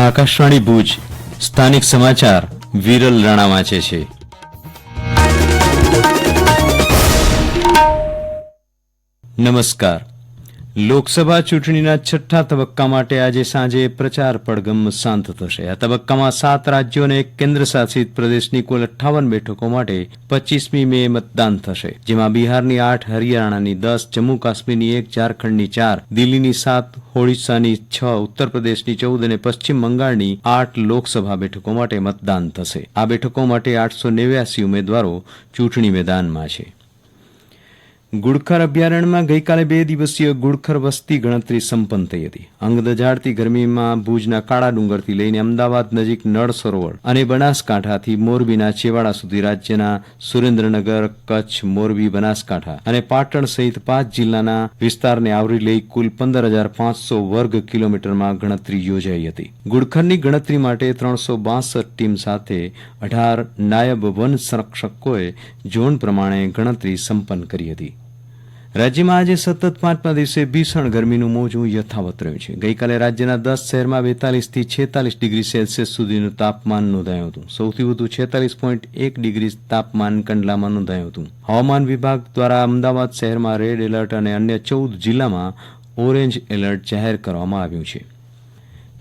આકાશવાણી ભુજ સ્થાનિક સમાચાર વિરલ રાણા વાંચે છે. નમસ્કાર. લોકસભા ચૂંટણીના છઠ્ઠા તબક્કા માટે આજે સાંજે પ્રચાર પડઘમ શાંત થશે. આ તબક્કામાં 7 રાજ્યો અને 1 કેન્દ્રશાસિત પ્રદેશની કુલ 58 બેઠકો માટે 25મી મે મતદાન થશે, જેમાં બિહારની 8, હરિયાણાની 10, જમ્મુ કાશ્મીરની 1, ઝારખંડની 4, દિલ્હીની 7, ઓડિશાની 6, ઉત્તર પ્રદેશની 14 અને પશ્ચિમ બંગાળની 8 લોકસભા બેઠકો માટે મતદાન થશે. આ બેઠકો માટે 889 ઉમેદવારો ચૂંટણી મેદાનમાં છે. ગુડખર અભયારણ્યમાં ગઈકાલે 2 દિવસીય ગુડખર વસ્તી ગણતરી સંપન્ન થઈ હતી. અંગ દઝાડતી ગરમીમાં ભુજના કાળા ડુંગરથી લઈને અમદાવાદ નજીક નળ સરોવર અને બનાસકાંઠાથી મોરબીના છેવાડા સુધી રાજ્યના સુરેન્દ્રનગર, કચ્છ, મોરબી, બનાસકાંઠા અને પાટણ સહિત 5 જિલ્લાના વિસ્તારને આવરી લઈ કુલ 15,500 વર્ગ કિલોમીટરમાં ગણતરી યોજાઈ હતી. ગુડખરની ગણતરી માટે 362 ટીમ સાથે 18 નાયબ વન સંરક્ષકોએ ઝોન પ્રમાણે ગણતરી સંપન્ન કરી હતી. રાજ્યમાં આજે સતત 5મા દિવસે ભીષણ ગરમીનું મોજું યથાવત રહ્યું છે. ગઈકાલે રાજ્યના 10 શહેરમાં 42થી 46 ડિગ્રી સેલ્સિયસ સુધીનું તાપમાન નોંધાયું હતું. સૌથી વધુ 46.1 ડિગ્રી તાપમાન કંડલામાં નોંધાયું હતું. હવામાન વિભાગ દ્વારા અમદાવાદ શહેરમાં રેડ એલર્ટ અને અન્ય 14 જિલ્લામાં ઓરેન્જ એલર્ટ જાહેર કરવામાં આવ્યું છે.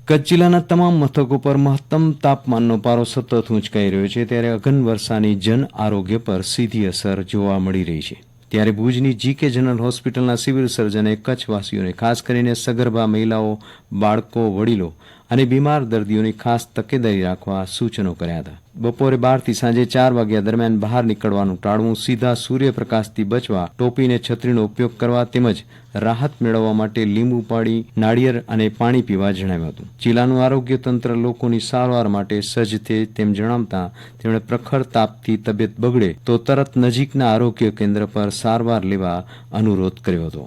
કચ્છ જિલ્લાના તમામ મથકો પર મહત્તમ તાપમાનનો પારો સતત ઊંચકાઈ રહ્યો છે, ત્યારે અઘન વર્ષાની જન આરોગ્ય પર સીધી અસર જોવા મળી રહી છે. ત્યારે ભુજની જીકે જનરલ હોસ્પિટલના સિવિલ સર્જને કચ્છવાસીઓને ખાસ કરીને સગર્ભા મહિલાઓ, બાળકો, વડીલો અને બીમાર દર્દીઓની ખાસ તકેદારી રાખવા સૂચનો કર્યા હતા. બપોરે 12 થી સાંજે 4 વાગ્યા દરમિયાન બહાર નીકળવાનું ટાળવું, સીધા સૂર્યપ્રકાશથી બચવા, ટોપીને છત્રીનો ઉપયોગ કરવા તેમજ રાહત મેળવવા માટે લીંબુ પાણી, નાળિયેર અને પાણી પીવા જણાવ્યું હતું. જિલ્લાનું આરોગ્ય તંત્ર લોકોની સારવાર માટે સજ્જ છે તેમ જણાવતા તેમણે પ્રખર તાપથી તબિયત બગડે તો તરત નજીકના આરોગ્ય કેન્દ્ર પર સારવાર લેવા અનુરોધ કર્યો હતો.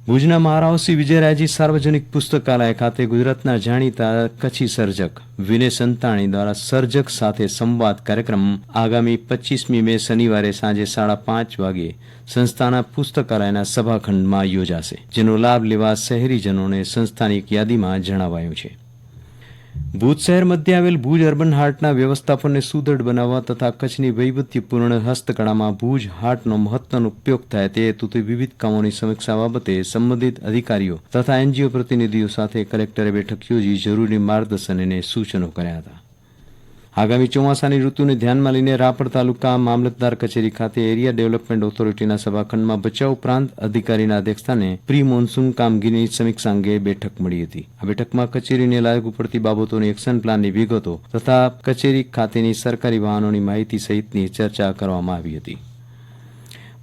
ભુજના મહારાવશ્રી વિજયરાયજી સાર્વજનિક પુસ્તકાલય ખાતે ગુજરાતના જાણીતા કચ્છી સર્જક વિનય સંતાણી દ્વારા સર્જક સાથે સંવાદ કાર્યક્રમ આગામી 25મી મે શનિવારે સાંજે 5:30 વાગ્યે સંસ્થાના પુસ્તકાલયના સભાખંડમાં યોજાશે, જેનો લાભ લેવા શહેરીજનોને સંસ્થાની એક યાદીમાં જણાવાયું છે. ભુજ શહેર મધ્યે આવેલ ભુજ અર્બન હાટના વ્યવસ્થાપનને સુદૃઢ બનાવવા તથા કચ્છની વૈવિધ્યપૂર્ણ હસ્તકળામાં ભુજ હાટનો મહત્તમ ઉપયોગ થાય તે હેતુથી વિવિધ કામોની સમીક્ષા બાબતે સંબંધિત અધિકારીઓ તથા એનજીઓ પ્રતિનિધિઓ સાથે કલેક્ટરે બેઠક યોજી જરૂરી માર્ગદર્શન અને સૂચનો કર્યા હતા. આગામી ચોમાસાની ઋતુને ધ્યાનમાં લઈને રાપર તાલુકા મામલતદાર કચેરી ખાતે એરિયા ડેવલપમેન્ટ ઓથોરિટીના સભાખંડમાં ભચાઉ પ્રાંત અધિકારીના અધ્યક્ષસ્થાને પ્રી મોન્સૂન કામગીરીની સમીક્ષા અંગે બેઠક મળી હતી. આ બેઠકમાં કચેરીને લાગુ પડતી બાબતોની એક્શન પ્લાનની વિગતો તથા કચેરી ખાતેની સરકારી વાહનોની માહિતી સહિતની ચર્ચા કરવામાં આવી હતી.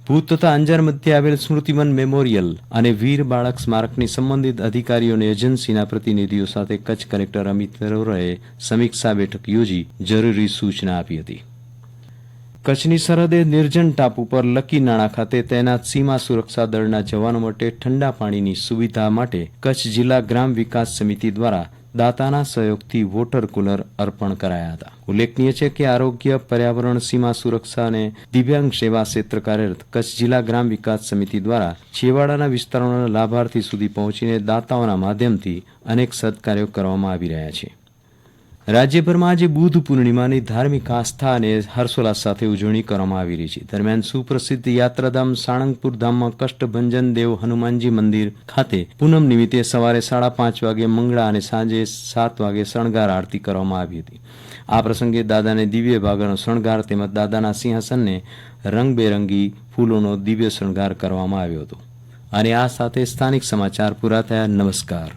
ભુજ તથા અંજાર મધ્યે આવેલ સ્મૃતિવન મેમોરિયલ અને વીર બાળક સ્મારકની સંબંધિત અધિકારીઓ અને એજન્સીના પ્રતિનિધિઓ સાથે કચ્છ કલેક્ટર અમિત અરોરાએ સમીક્ષા બેઠક યોજી જરૂરી સૂચના આપી હતી. કચ્છની સરહદે નિર્જન ટાપુ પર લકી નાણા ખાતે તૈનાત સીમા સુરક્ષા દળના જવાનો માટે ઠંડા પાણીની સુવિધા માટે કચ્છ જિલ્લા ગ્રામ વિકાસ સમિતિ દ્વારા દાતાના સહયોગથી વોટર કુલર અર્પણ કરાયા હતા. ઉલ્લેખનીય છે કે આરોગ્ય, પર્યાવરણ, સીમા સુરક્ષા અને દિવ્યાંગ સેવા ક્ષેત્ર કાર્યરત કચ્છ જિલ્લા ગ્રામ વિકાસ સમિતિ દ્વારા છેવાડાના વિસ્તારોના લાભાર્થી સુધી પહોંચીને દાતાઓના માધ્યમથી અનેક સત્કાર્યો કરવામાં આવી રહ્યા છે. રાજ્યભરમાં આજે બુદ્ધ પૂર્ણિમાની ધાર્મિક આસ્થા અને હર્ષોલ્લાસ સાથે ઉજવણી કરવામાં આવી રહી છે. દરમિયાન સુપ્રસિદ્ધ યાત્રાધામ સાળંગપુર ધામમાં કષ્ટભંજન દેવ હનુમાનજી મંદિર ખાતે પૂનમ નિમિત્તે સવારે 5:30 વાગે મંગળા અને સાંજે 7 વાગે શણગાર આરતી કરવામાં આવી હતી. આ પ્રસંગે દાદાને દિવ્ય ભાગનો શણગાર તેમજ દાદાના સિંહાસનને રંગબેરંગી ફૂલોનો દિવ્ય શણગાર કરવામાં આવ્યો હતો. અને આ સાથે સ્થાનિક સમાચાર પૂરા થયા. નમસ્કાર.